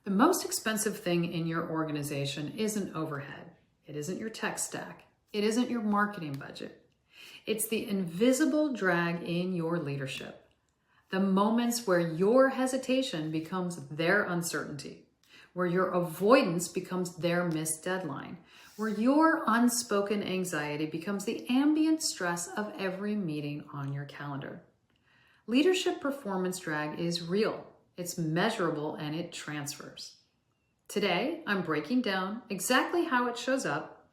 The most expensive thing in your organization isn't overhead. It isn't your tech stack. It isn't your marketing budget. It's the invisible drag in your leadership. The moments where your hesitation becomes their uncertainty, where your avoidance becomes their missed deadline, where your unspoken anxiety becomes the ambient stress of every meeting on your calendar. Leadership performance drag is real, it's measurable, and it transfers. Today, I'm breaking down exactly how it shows up,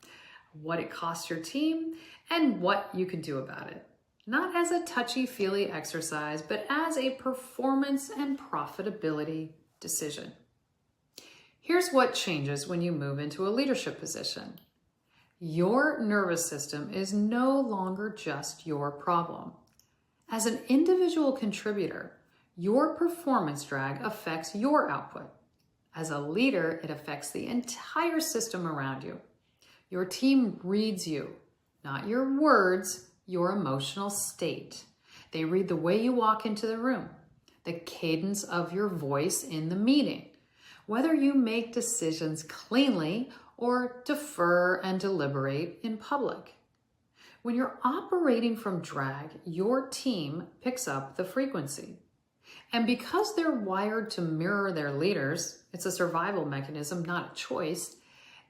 what it costs your team, and what you can do about it. Not as a touchy-feely exercise, but as a performance and profitability decision. Here's what changes when you move into a leadership position. Your nervous system is no longer just your problem. As an individual contributor, your performance drag affects your output. As a leader, it affects the entire system around you. Your team reads you, not your words, your emotional state. They read the way you walk into the room, the cadence of your voice in the meeting, whether you make decisions cleanly or defer and deliberate in public. When you're operating from drag, your team picks up the frequency. And because they're wired to mirror their leaders, it's a survival mechanism, not a choice,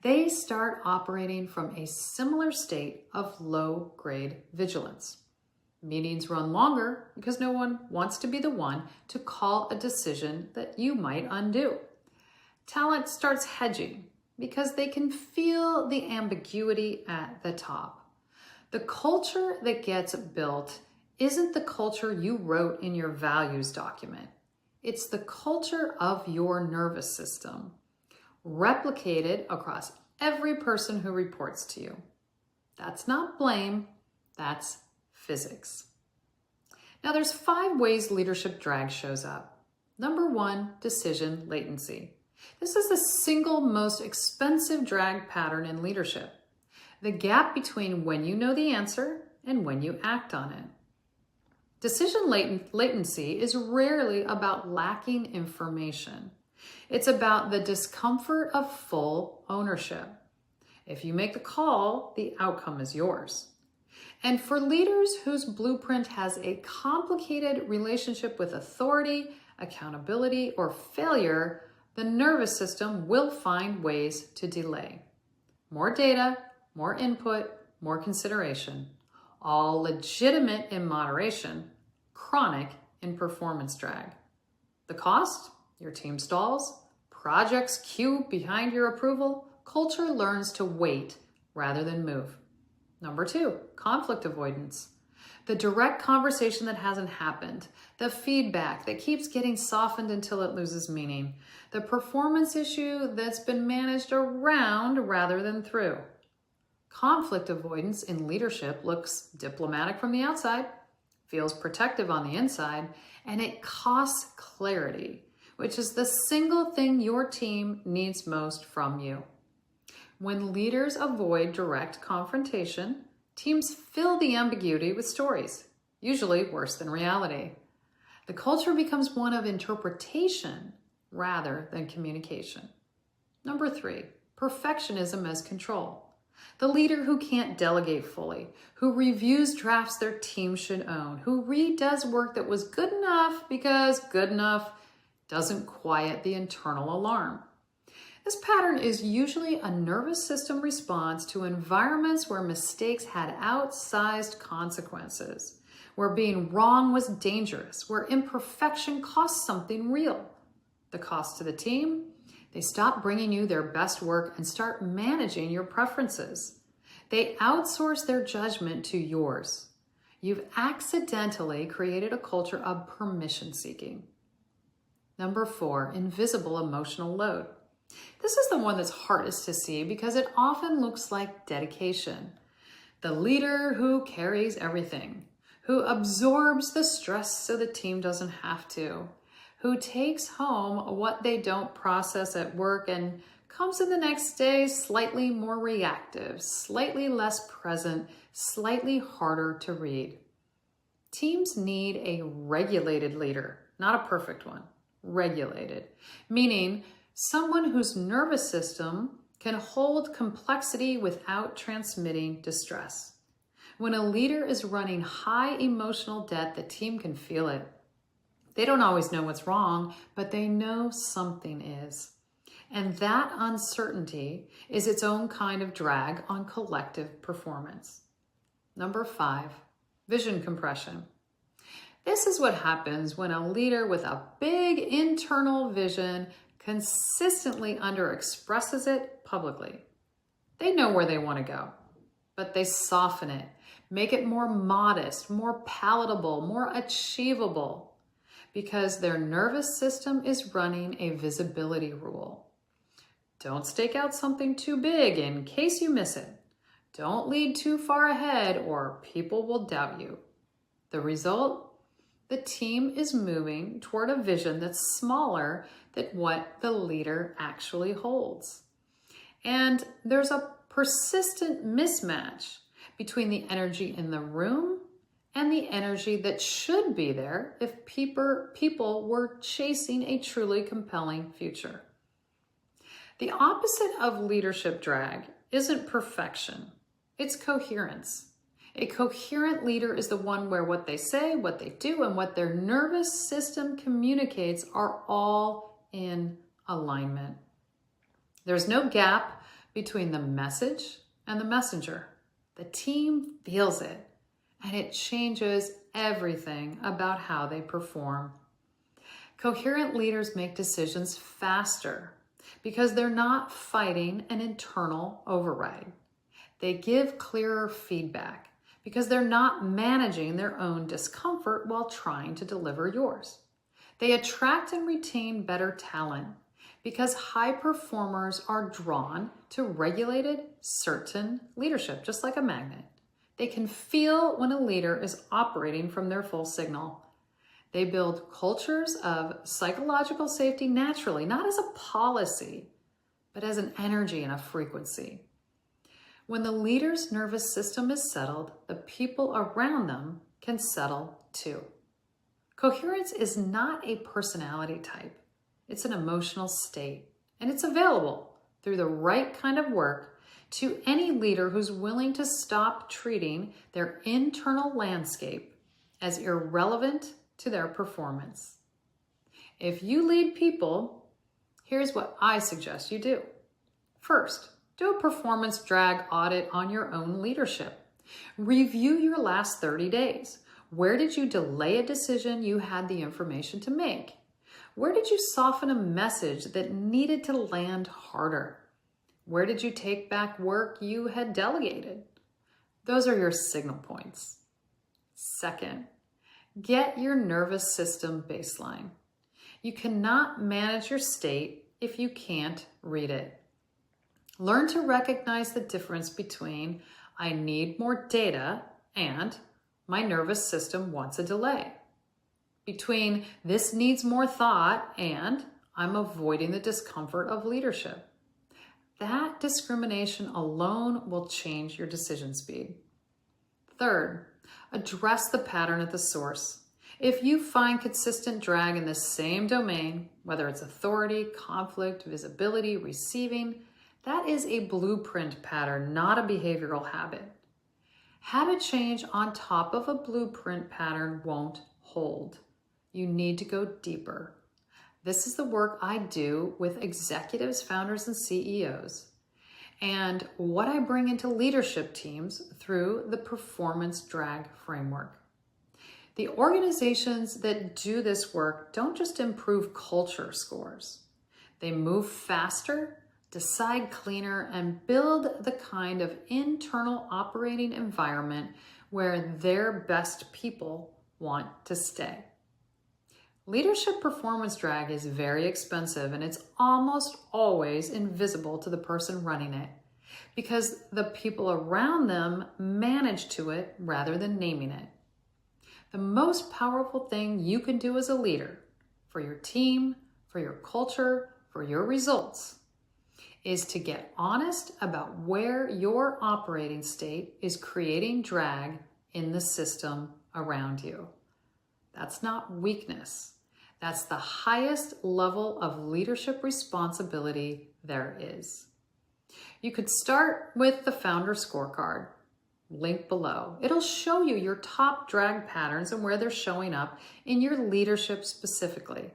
they start operating from a similar state of low-grade vigilance. Meetings run longer because no one wants to be the one to call a decision that you might undo. Talent starts hedging because they can feel the ambiguity at the top. The culture that gets built isn't the culture you wrote in your values document. It's the culture of your nervous system, replicated across every person who reports to you. That's not blame, that's physics. Now there's 5 ways leadership drag shows up. Number 1, decision latency. This is the single most expensive drag pattern in leadership. The gap between when you know the answer and when you act on it. Decision latency is rarely about lacking information. It's about the discomfort of full ownership. If you make the call, the outcome is yours. And for leaders whose blueprint has a complicated relationship with authority, accountability, or failure, the nervous system will find ways to delay. More data, more input, more consideration, all legitimate in moderation, chronic in performance drag. The cost? Your team stalls, projects queue behind your approval, culture learns to wait rather than move. Number 2, conflict avoidance. The direct conversation that hasn't happened, the feedback that keeps getting softened until it loses meaning, the performance issue that's been managed around rather than through. Conflict avoidance in leadership looks diplomatic from the outside, feels protective on the inside, and it costs clarity, which is the single thing your team needs most from you. When leaders avoid direct confrontation, teams fill the ambiguity with stories, usually worse than reality. The culture becomes one of interpretation rather than communication. Number 3, perfectionism as control. The leader who can't delegate fully, who reviews drafts their team should own, who redoes work that was good enough because good enough doesn't quiet the internal alarm. This pattern is usually a nervous system response to environments where mistakes had outsized consequences, where being wrong was dangerous, where imperfection cost something real. The cost to the team? They stop bringing you their best work and start managing your preferences. They outsource their judgment to yours. You've accidentally created a culture of permission seeking. Number 4, invisible emotional load. This is the one that's hardest to see because it often looks like dedication. The leader who carries everything, who absorbs the stress so the team doesn't have to, who takes home what they don't process at work and comes in the next day slightly more reactive, slightly less present, slightly harder to read. Teams need a regulated leader, not a perfect one. Regulated, meaning Someone whose nervous system can hold complexity without transmitting distress. When a leader is running high emotional debt, the team can feel it. They don't always know what's wrong, but they know something is. And that uncertainty is its own kind of drag on collective performance. Number 5, vision compression. This is what happens when a leader with a big internal vision consistently underexpresses it publicly. They know where they want to go, but they soften it, make it more modest, more palatable, more achievable, because their nervous system is running a visibility rule. Don't stake out something too big in case you miss it. Don't lead too far ahead or people will doubt you. The result? The team is moving toward a vision that's smaller than what the leader actually holds. And there's a persistent mismatch between the energy in the room and the energy that should be there if people were chasing a truly compelling future. The opposite of leadership drag isn't perfection, it's coherence. A coherent leader is the one where what they say, what they do, and what their nervous system communicates are all in alignment. There's no gap between the message and the messenger. The team feels it, and it changes everything about how they perform. Coherent leaders make decisions faster because they're not fighting an internal override. They give clearer feedback because they're not managing their own discomfort while trying to deliver yours. They attract and retain better talent because high performers are drawn to regulated, certain leadership, just like a magnet. They can feel when a leader is operating from their full signal. They build cultures of psychological safety naturally, not as a policy, but as an energy and a frequency. When the leader's nervous system is settled, the people around them can settle too. Coherence is not a personality type. It's an emotional state, and it's available through the right kind of work to any leader who's willing to stop treating their internal landscape as irrelevant to their performance. If you lead people, here's what I suggest you do. First, do a performance drag audit on your own leadership. Review your last 30 days. Where did you delay a decision you had the information to make? Where did you soften a message that needed to land harder? Where did you take back work you had delegated? Those are your signal points. Second, get your nervous system baseline. You cannot manage your state if you can't read it. Learn to recognize the difference between I need more data and my nervous system wants a delay. Between this needs more thought and I'm avoiding the discomfort of leadership. That discrimination alone will change your decision speed. Third, address the pattern at the source. If you find consistent drag in the same domain, whether it's authority, conflict, visibility, receiving, that is a blueprint pattern, not a behavioral habit. Habit change on top of a blueprint pattern won't hold. You need to go deeper. This is the work I do with executives, founders, and CEOs, and what I bring into leadership teams through the performance drag framework. The organizations that do this work don't just improve culture scores. They move faster, decide cleaner, and build the kind of internal operating environment where their best people want to stay. Leadership performance drag is very expensive, and it's almost always invisible to the person running it because the people around them manage to it rather than naming it. The most powerful thing you can do as a leader for your team, for your culture, for your results is to get honest about where your operating state is creating drag in the system around you. That's not weakness. That's the highest level of leadership responsibility there is. You could start with the Founder Scorecard, link below. It'll show you your top drag patterns and where they're showing up in your leadership specifically.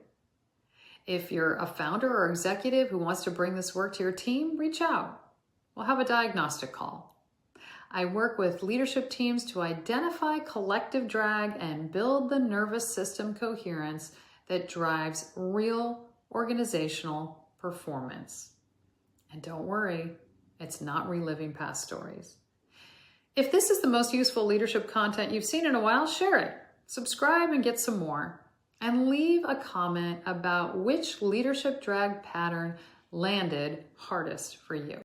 If you're a founder or executive who wants to bring this work to your team, reach out. We'll have a diagnostic call. I work with leadership teams to identify collective drag and build the nervous system coherence that drives real organizational performance. And don't worry, it's not reliving past stories. If this is the most useful leadership content you've seen in a while, share it. Subscribe and get some more. And leave a comment about which leadership drag pattern landed hardest for you.